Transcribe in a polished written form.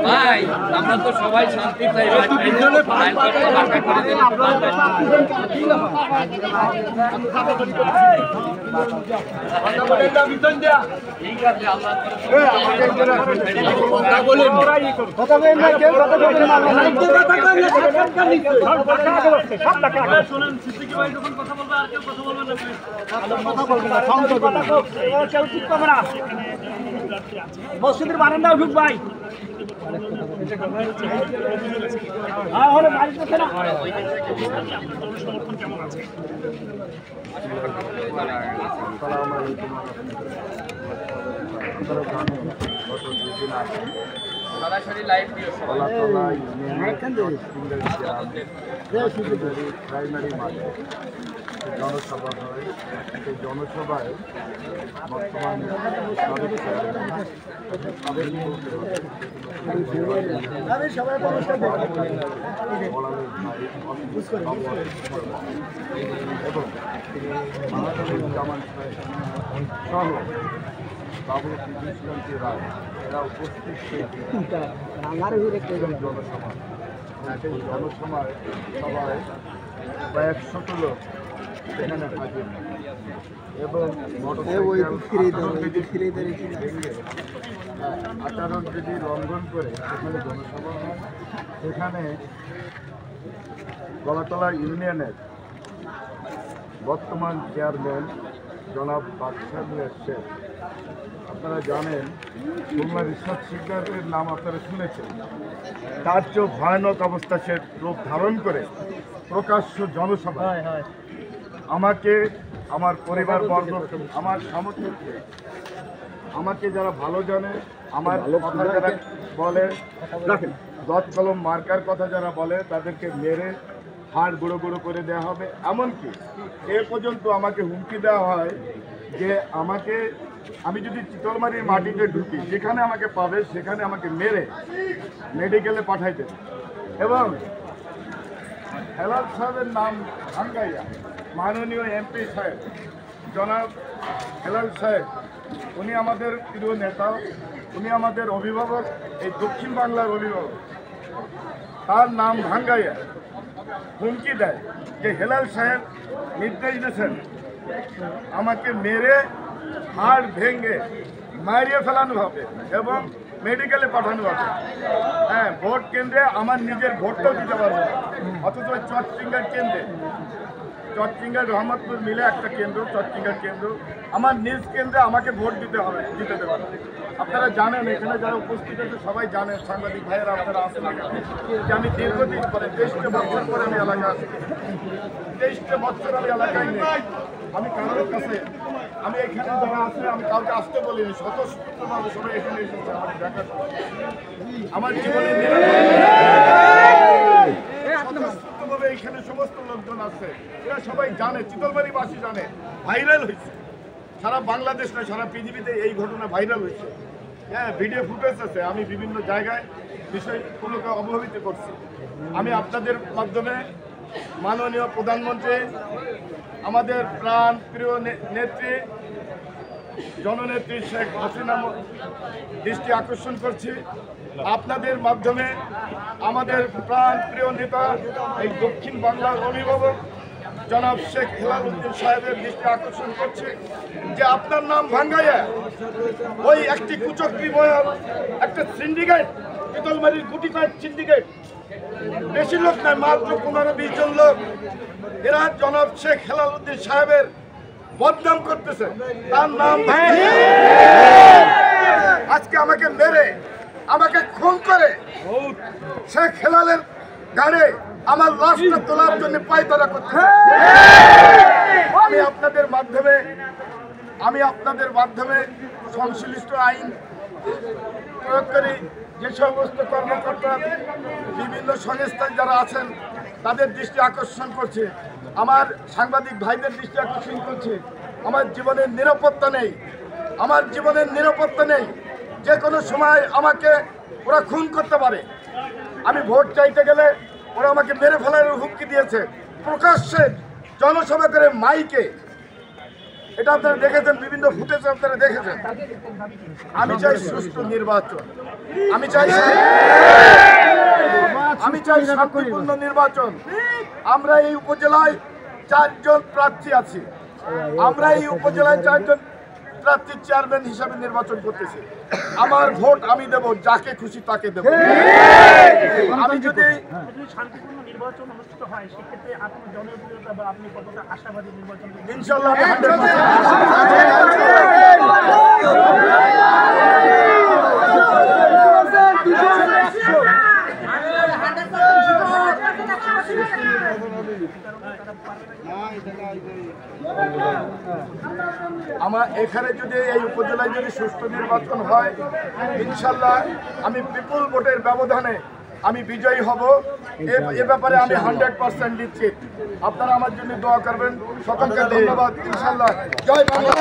ভাই আমরা তো সবাই শান্তি চাই মসজিদের বারান্দা ঢুক ভাই কেমন আছে? সরাসরি লাইভ প্রাইমারি মাঠে জনসভা হয়। সেই জনসভায় বর্তমান এবং বাবুল কৃষ্ণকান্তি রায় এরা উপস্থিত জনসভা। সেই জনসভায় সবাই কয়েক শত লোক সেখানে হাজির এবং আচরণ বিধি লঙ্ঘন করে সেখানে জনসভা হয়। সেখানে গলাতলা ইউনিয়নের বর্তমান চেয়ারম্যান জনাব বাদশাহ মিয়া শেখ, আপনারা জানেন খুলনা রিসার্চ সেন্টারের নাম আপনারা শুনেছেন, তার চেয়েও ভয়ানক অবস্থা সে রূপ ধারণ করে প্রকাশ্য জনসভা আমাকে, আমার পরিবারবর্গ, আমার সমর্থককে, আমাকে যারা ভালো জানে, আমার কথা যারা বলে, দত কলম মার্কার কথা যারা বলে, তাদেরকে মেরে হাড় গুঁড়ো গুঁড়ো করে দেওয়া হবে। এমনকি এ পর্যন্ত আমাকে হুমকি দেওয়া হয় যে আমাকে, আমি যদি চিতলমারির মাটিতে ঢুকি যেখানে আমাকে পাবে সেখানে আমাকে মেরে মেডিকেলে পাঠাই দেবে। এবং হেলাল সাহেবের নাম ভাঙ্গাইয়া মাননীয় এমপি সাহেব জনাব হেলাল সাহেব, উনি আমাদের প্রিয় নেতা, উনি আমাদের অভিভাবক, এই দক্ষিণ বাংলার অভিভাবক, তার নাম ভাঙ্গাইয়া হুমকি দেয় যে হেলাল সাহেব নির্দেশ দিয়েছেন আমাকে মেরে হাড় ভেঙে মারিয়ে ফেলানো হবে এবং মেডিকেলে পাঠানো হবে। হ্যাঁ, ভোট কেন্দ্রে আমার নিজের ভোটটাও দিতে পারবো, অথচ চটচিঙ্গার কেন্দ্রে, চটচিঙ্গার রহমতপুর মিলে একটা কেন্দ্র, চটচিঙ্গার কেন্দ্র, আমার নিজ কেন্দ্রে আমাকে ভোট দিতে হবে, দিতে দেবে না। আপনারা জানেন, এখানে যারা উপস্থিত আছে সবাই জানেন, সাংবাদিক ভাইয়েরা আপনারা আসেন যে আমি দীর্ঘদিন পরে 23টা বছর পরে আমি এলাকা আসি, 23টা বছর আমি এলাকায় নেই। আমি কারোর কাছে, আমি এখানে যারা আছে আমি কাউকে আসতে বলিনি, স্বতঃস্ফূর্তভাবে সবাই এখানে এসেছে আমাকে দেখার জন্য। আমার জীবনে স্বতঃস্ফূর্তভাবে এখানে সমস্ত লোকজন আছে, এরা সবাই জানে, চিতলমারিবাসী জানে, ভাইরাল হয়েছে সারা বাংলাদেশ নয় সারা পৃথিবীতে এই ঘটনা ভাইরাল হয়েছে। হ্যাঁ, ভিডিও ফুটেজ আছে, আমি বিভিন্ন জায়গায় বিষয়গুলোকে অবহিত করছি। আমি আপনাদের মাধ্যমে মাননীয় প্রধানমন্ত্রী, আমাদের প্রাণ প্রিয় নেত্রী জননেত্রী শেখ হাসিনা দৃষ্টি আকর্ষণ করছি। আপনাদের মাধ্যমে আমাদের প্রাণ প্রিয় নেতা, এই দক্ষিণ বাংলার অভিভাবক জনাব শেখ হেলাল উদ্দিন সাহেবের দৃষ্টি আকর্ষণ করছে যে আপনার নাম ভাঙ্গাইয়া ওই একটি কুচক্রিময় একটা সিন্ডিকেট, চিতলমারির গুটি কয়েক সিন্ডিকেট, বেশি লোক নয়, মাত্র 15-20 জন লোক, এরা জনাব শেখ হেলাল উদ্দিন সাহেবের বদনাম করতেছে। তার নাম আজকে আমাকে মেরে, আমাকে খুন করে শেখ হেলালের গাড়ি আমার লাশটা তোলার জন্য পায়তারা করতেছে। আমি আপনাদের মাধ্যমে সংশ্লিষ্ট আইন প্রয়োগকারী যে সমস্ত কর্মকর্তা বিভিন্ন সংস্থায় যারা আছেন তাদের দৃষ্টি আকর্ষণ করছে, আমার সাংবাদিক ভাইদের দৃষ্টি আকর্ষণ করছে। আমার জীবনের নিরাপত্তা নেই, আমার জীবনের নিরাপত্তা নেই। যে কোনো সময় আমাকে ওরা খুন করতে পারে। আমি ভোট চাইতে গেলে ওরা আমাকে মেরে ফেলার হুমকি দিয়েছে প্রকাশ্যে জনসভা করে মাইকে। এটা আপনারা দেখেছেন, বিভিন্ন ফুটেজ আপনারা দেখেছেন। আমি চাই সুষ্ঠু নির্বাচন, আমি চাই শান্তিপূর্ণ নির্বাচন। আমরা এই উপজেলায় 4 জন প্রার্থী আছি, আমরা এই উপজেলায় 4 জন প্রার্থী চেয়ারম্যান হিসাবে নির্বাচন করতেছি। আমার ভোট আমি দেব, যাকে খুশি তাকে দেব। আমি যদি শান্তিপূর্ণ নির্বাচন অনুষ্ঠিত হয় সেক্ষেত্রে আপনি জনপ্রিয়তা বা আপনি কতটা আশাবাদী নির্বাচন? ইনশাআল্লাহ আমি 100% আমার এখানে যদি এই উপজেলায় যদি সুষ্ঠু নির্বাচন হয় ইনশাআল্লাহ আমি বিপুল ভোটের ব্যবধানে আমি বিজয়ী হব। এ ব্যাপারে আমি 100% নিশ্চিত। আপনারা আমার জন্য দোয়া করবেন। সকলকে ধন্যবাদ। ইনশাআল্লাহ। জয় বাংলা।